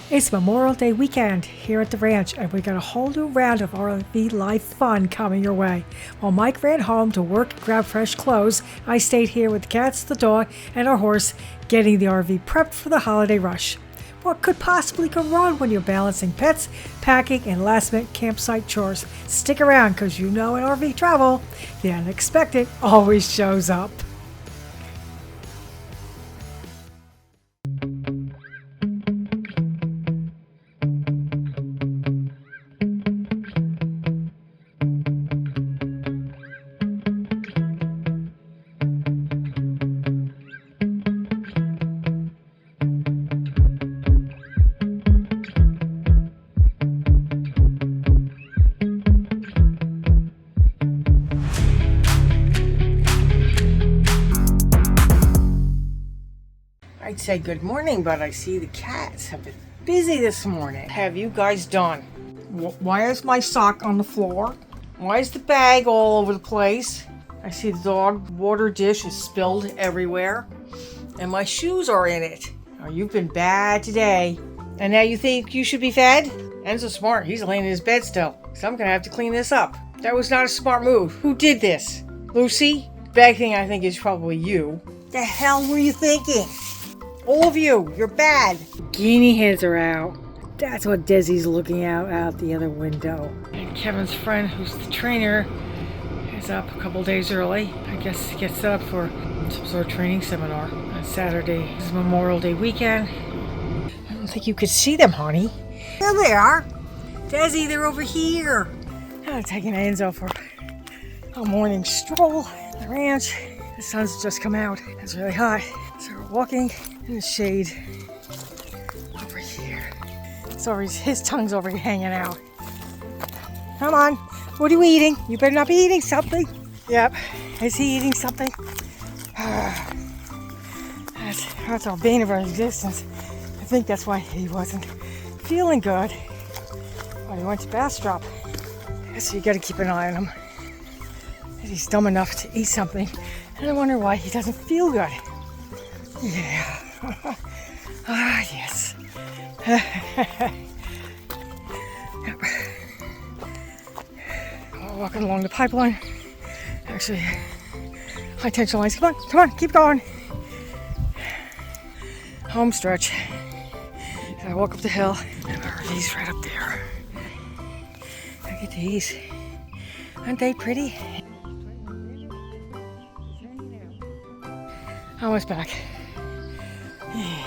It's Memorial Day weekend here at the ranch, and we got a whole new round of RV life fun coming your way. While Mike ran home to work and grab fresh clothes, I stayed here with the cats, the dog, and our horse, getting the RV prepped for the holiday rush. What could possibly go wrong when you're balancing pets, packing, and last-minute campsite chores? Stick around, because you know in RV travel, the unexpected always shows up. I'd say good morning, but I see the cats have been busy this morning. Have you guys done? Why is my sock on the floor? Why is the bag all over the place? I see the dog water dish is spilled everywhere, and my shoes are in it. Oh, you've been bad today. And now you think you should be fed? Enzo's smart. He's laying in his bed still, so I'm gonna have to clean this up. That was not a smart move. Who did this? Lucy? Bag thing I think is probably you. The hell were you thinking? All of you, you're bad. Guinea hens are out. That's what Desi's looking out the other window. And Kevin's friend, who's the trainer, is up a couple days early. I guess he gets up for some sort of training seminar on Saturday. This is Memorial Day weekend. I don't think you could see them, honey. There they are. Desi, they're over here. I'm taking Enzo for a morning stroll at the ranch. The sun's just come out. It's really hot. So we're walking in the shade over here. So his tongue's over here hanging out. Come on, what are we eating? You better not be eating something. Yep, is he eating something? That's our bane of our existence. I think that's why he wasn't feeling good. Well, he went to Bastrop. So you gotta keep an eye on him. He's dumb enough to eat something, and I wonder why he doesn't feel good. Yeah. Yes. Yep. We're walking along the pipeline. Actually, high tension lines. Come on, keep going. Home stretch. I walk up the hill, and our RV's right up there. Look at these. Aren't they pretty? Almost back. Yeah.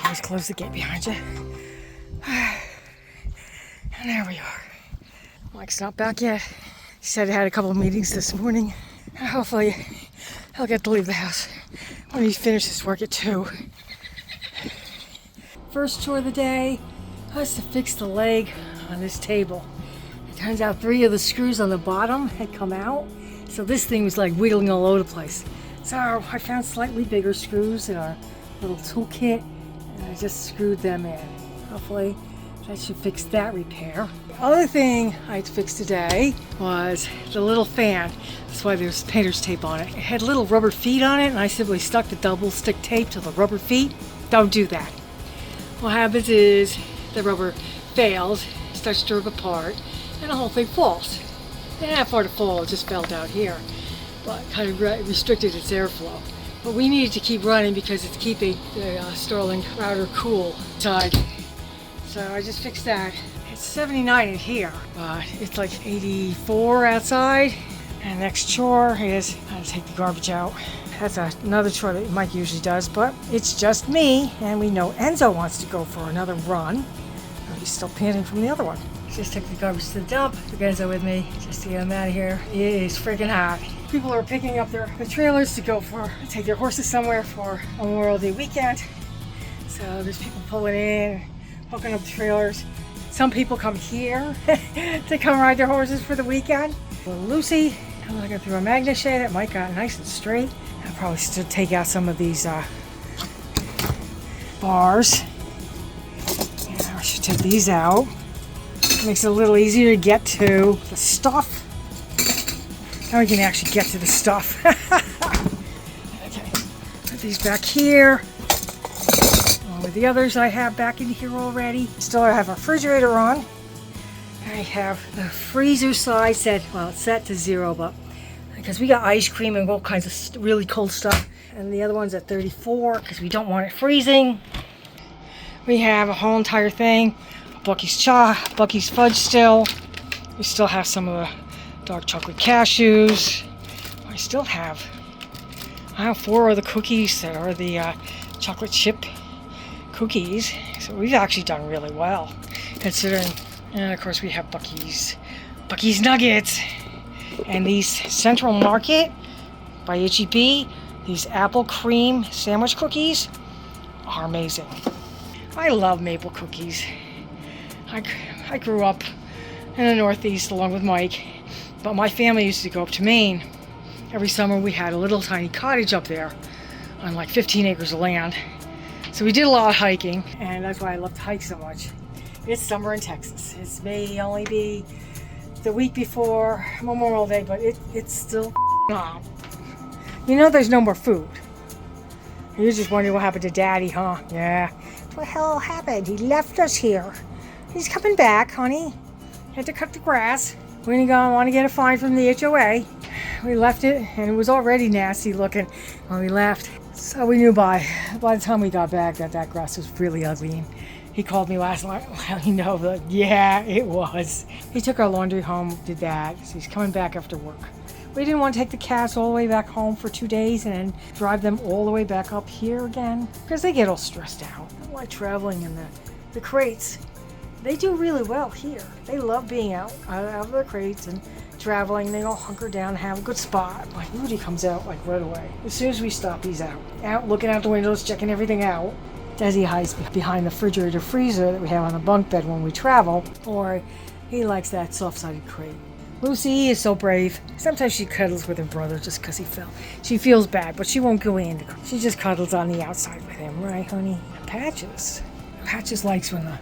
Always close the gate behind you. And there we are. Mike's not back yet. He said he had a couple of meetings this morning. Hopefully he'll get to leave the house when he finishes work at 2. First chore of the day was to fix the leg on this table. Turns out 3 of the screws on the bottom had come out, so this thing was like wiggling all over the place. So I found slightly bigger screws in our little toolkit, and I just screwed them in. Hopefully that should fix that repair. The other thing I had to fix today was the little fan. That's why there's painter's tape on it. It had little rubber feet on it, and I simply stuck the double stick tape to the rubber feet. Don't do that. What happens is the rubber fails, starts to rip apart, and the whole thing falls. And that part of fall just fell down here, but kind of restricted its airflow. But we needed to keep running because it's keeping the Sterling router cool inside. So I just fixed that. It's 79 in here, but it's like 84 outside. And next chore is how to take the garbage out. That's another chore that Mike usually does, but it's just me, and we know Enzo wants to go for another run. He's still panting from the other one. Just took the garbage to the dump. The guys are with me just to get them out of here. It is freaking hot. People are picking up the trailers to go take their horses somewhere for Memorial Day weekend. So there's people pulling in, hooking up the trailers. Some people come here to come ride their horses for the weekend. Little Lucy, I'm looking through a magnet shade that Mike got nice and straight. I'll probably still take out some of these bars. Yeah, I should take these out. Makes it a little easier to get to the stuff. Now we can actually get to the stuff. Put these back here. Along with the others I have back in here already. Still I have a refrigerator on. I have the freezer side set, well, it's set to 0, but because we got ice cream and all kinds of really cold stuff. And the other one's at 34 because we don't want it freezing. We have a whole entire thing. Bucky's fudge still. We still have some of the dark chocolate cashews. I still have, 4 of the cookies that are the chocolate chip cookies. So we've actually done really well considering. And of course we have Bucky's Nuggets. And these Central Market by H-E-B, these apple cream sandwich cookies are amazing. I love maple cookies. I grew up in the Northeast along with Mike, but my family used to go up to Maine. Every summer we had a little tiny cottage up there on like 15 acres of land. So we did a lot of hiking, and that's why I love to hike so much. It's summer in Texas. It may only be the week before Memorial Day, but it's still hot. You know there's no more food. You're just wondering what happened to Daddy, huh? Yeah. What the hell happened? He left us here. He's coming back, honey. Had to cut the grass. We didn't want to get a fine from the HOA. We left it, and it was already nasty looking when we left. So we knew by the time we got back that grass was really ugly. He called me last night, let me know that, yeah, it was. He took our laundry home, did that, so he's coming back after work. We didn't want to take the cats all the way back home for 2 days and then drive them all the way back up here again, because they get all stressed out. I like traveling in the crates. They do really well here. They love being out of their crates and traveling. They all hunker down and have a good spot. Like Rudy comes out like right away. As soon as we stop, he's out looking out the windows, checking everything out. Desi hides behind the refrigerator freezer that we have on the bunk bed when we travel, or he likes that soft-sided crate. Lucy is so brave. Sometimes she cuddles with her brother just because he fell. She feels bad, but she won't go in. She just cuddles on the outside with him, right, honey? Patches likes when the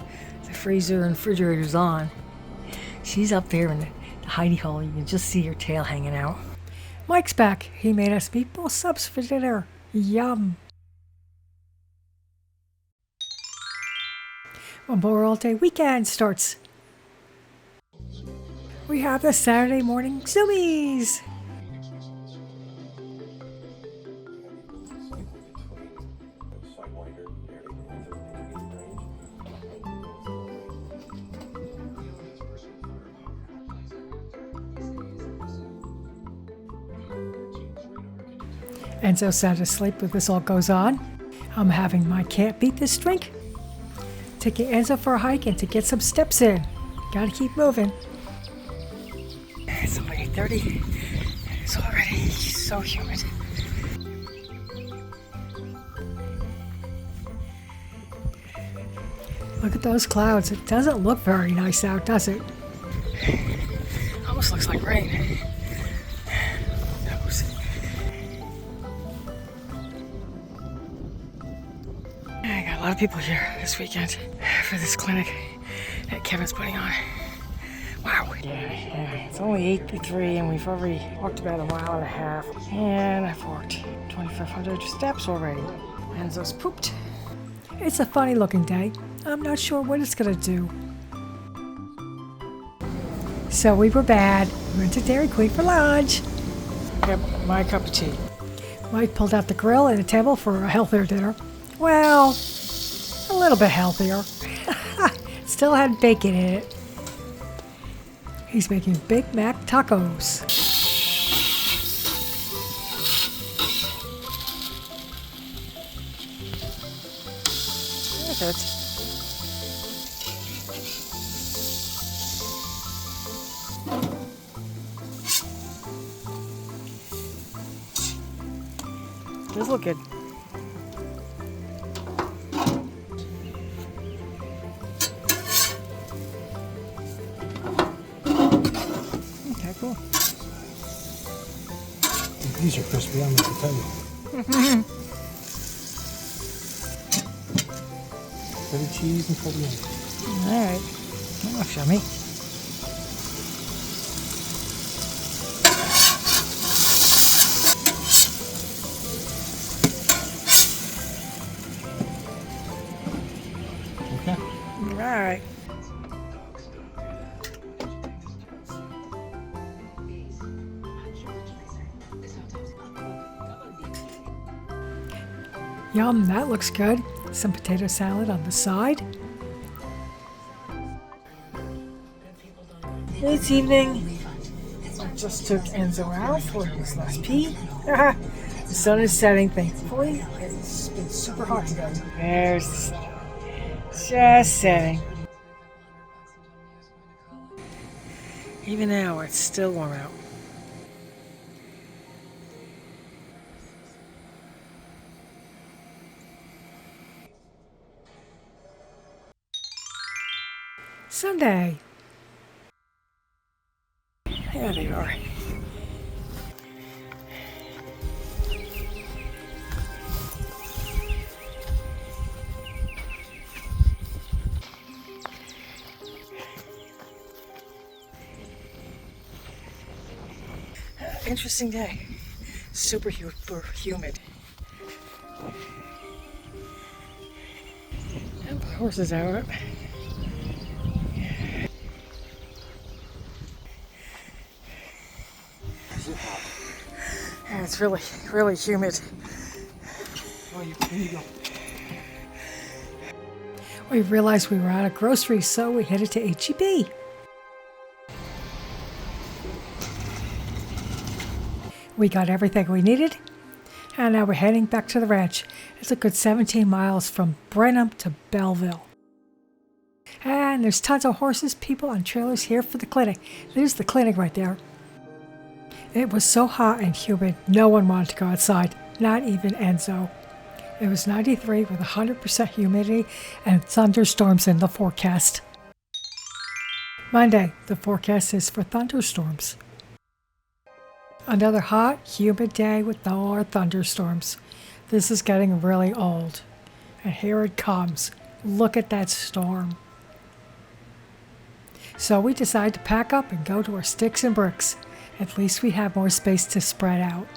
freezer and refrigerator's on. She's up there in the hidey hole. You can just see her tail hanging out. Mike's back. He made us meatball subs for dinner. Yum. Memorial Day weekend starts. We have the Saturday morning zoomies. Enzo's sound asleep when this all goes on. I'm having my can't beat this drink. Taking Enzo for a hike and to get some steps in. Gotta keep moving. It's only 8:30. It's already so humid. Look at those clouds. It doesn't look very nice out, does it? Almost looks like rain. I got a lot of people here this weekend for this clinic that Kevin's putting on. Wow. Yeah. It's only 8:03 and we've already walked about 1.5 miles. And I've walked 2,500 steps already. Enzo's pooped. It's a funny looking day. I'm not sure what it's gonna do. So we were bad. We went to Dairy Queen for lunch. Got my cup of tea. Mike pulled out the grill and a table for a healthier dinner. Well, a little bit healthier. Still had bacon in it. He's making Big Mac tacos. That hurts. Does look good. Okay, cool. These are crispy, I'm going to tell you. Pretty cheese and pretty onion. Alright. Oh, show me. right. Yum, that looks good. Some potato salad on the side. It's evening. I just took Enzo out for his last pee. The sun is setting, thankfully. It's been super hot today. There's the sun. Just setting. Even now, it's still warm out. Sunday. There they are. Interesting day. Super humid. And the horses out. And it's really, really humid. Oh, here you go. We realized we were out of groceries, so we headed to H-E-B. We got everything we needed, and now we're heading back to the ranch. It's a good 17 miles from Brenham to Belleville. And there's tons of horses, people, and trailers here for the clinic. There's the clinic right there. It was so hot and humid, no one wanted to go outside, not even Enzo. It was 93 with 100% humidity and thunderstorms in the forecast. Monday, the forecast is for thunderstorms. Another hot, humid day with more thunderstorms. This is getting really old. And here it comes. Look at that storm. So we decided to pack up and go to our sticks and bricks. At least we have more space to spread out.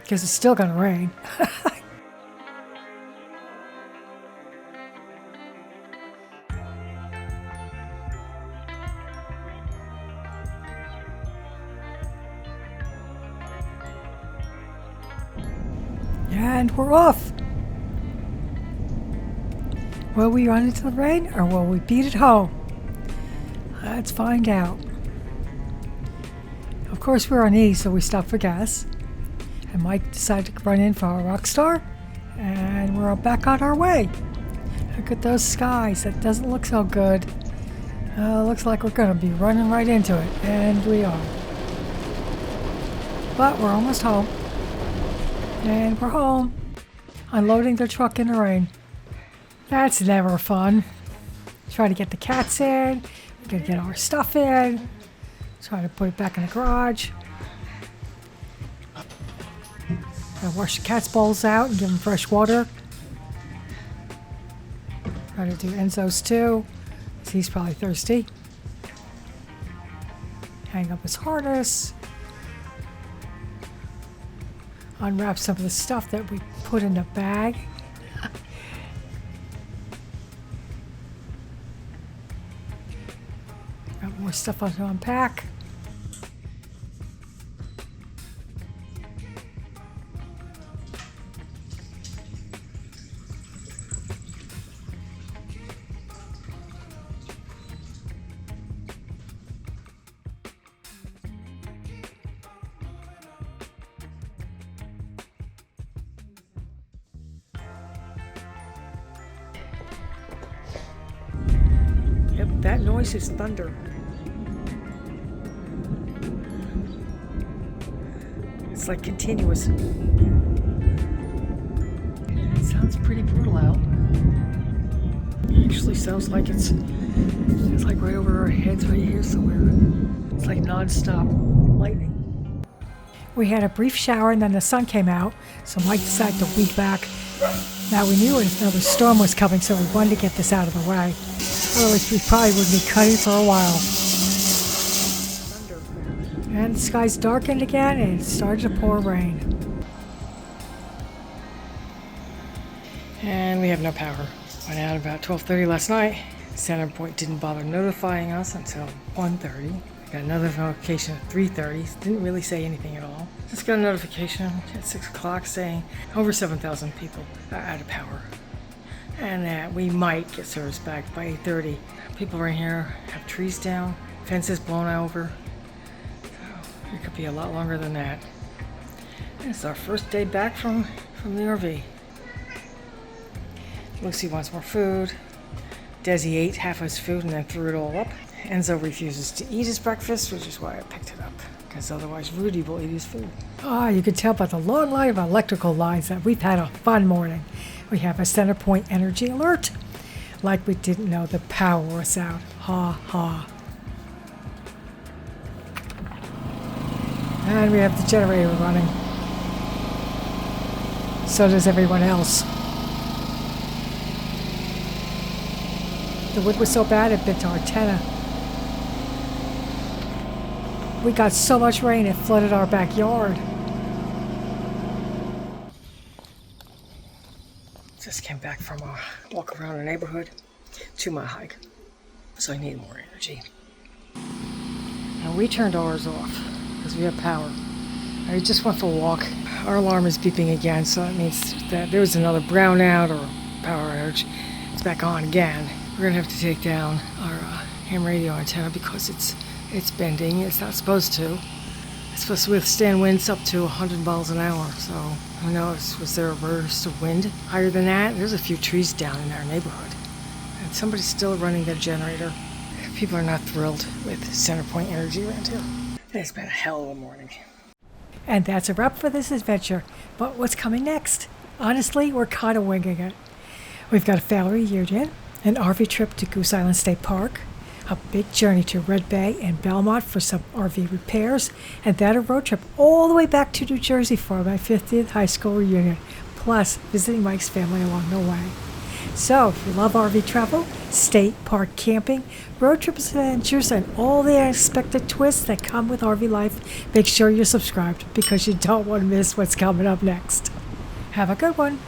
Because it's still going to rain. And we're off. Will we run into the rain or will we beat it home? Let's find out. Of course, we're on E, so we stopped for gas. And Mike decided to run in for our Rockstar. And we're back on our way. Look at those skies. That doesn't look so good. Looks like we're going to be running right into it. And we are. But we're almost home. And we're home. Unloading the truck in the rain. That's never fun. Try to get the cats in. We gotta get our stuff in. Try to put it back in the garage. Gotta wash the cat's bowls out and give them fresh water. Try to do Enzo's too, 'cause he's probably thirsty. Hang up his harness. Unwrap some of the stuff that we put in the bag. Got more stuff to unpack. Yep, that noise is thunder. It's like continuous. It sounds pretty brutal out. It usually sounds like it's like right over our heads right here somewhere. It's like non-stop lightning. We had a brief shower and then the sun came out, so Mike decided to weed back. Now we knew another storm was coming, so we wanted to get this out of the way. Otherwise we probably would be cutting for a while. And the skies darkened again and it started to pour rain. And we have no power. Went out about 12:30 last night. Centerpoint didn't bother notifying us until 1:30. Got another notification at 3:30. Didn't really say anything at all. Just got a notification at 6 o'clock saying over 7,000 people are out of power. And that we might get service back by 8:30. People right here have trees down, fences blown over. So it could be a lot longer than that. And it's our first day back from the RV. Lucy wants more food. Desi ate half his food and then threw it all up. Enzo refuses to eat his breakfast, which is why I picked it up, because otherwise Rudy will eat his food. You can tell by the long line of electrical lines that we've had a fun morning. We have a Centerpoint energy alert, like we didn't know the power was out. Ha ha. And we have the generator running. So does everyone else. The wind was so bad it bit our antenna. We got so much rain it flooded our backyard. Just came back from a walk around the neighborhood, 2-mile hike, so I need more energy. And we turned ours off because we have power. I just went for a walk. Our alarm is beeping again, so that means that there was another brownout or power outage. It's back on again. We're gonna have to take down our ham radio antenna because it's bending. It's not supposed to. It's supposed to withstand winds up to 100 miles an hour. So who knows? Was there a burst of wind higher than that? There's a few trees down in our neighborhood, and somebody's still running their generator. People are not thrilled with Centerpoint energy around here. It's been a hell of a morning. And that's a wrap for this adventure. But what's coming next? Honestly, we're kind of winging it. We've got a family reunion, an RV trip to Goose Island State Park, a big journey to Red Bay and Belmont for some RV repairs, and then a road trip all the way back to New Jersey for my 50th high school reunion, plus visiting Mike's family along the way. So, if you love RV travel, state park camping, road trips adventures, and all the unexpected twists that come with RV life, make sure you're subscribed because you don't want to miss what's coming up next. Have a good one.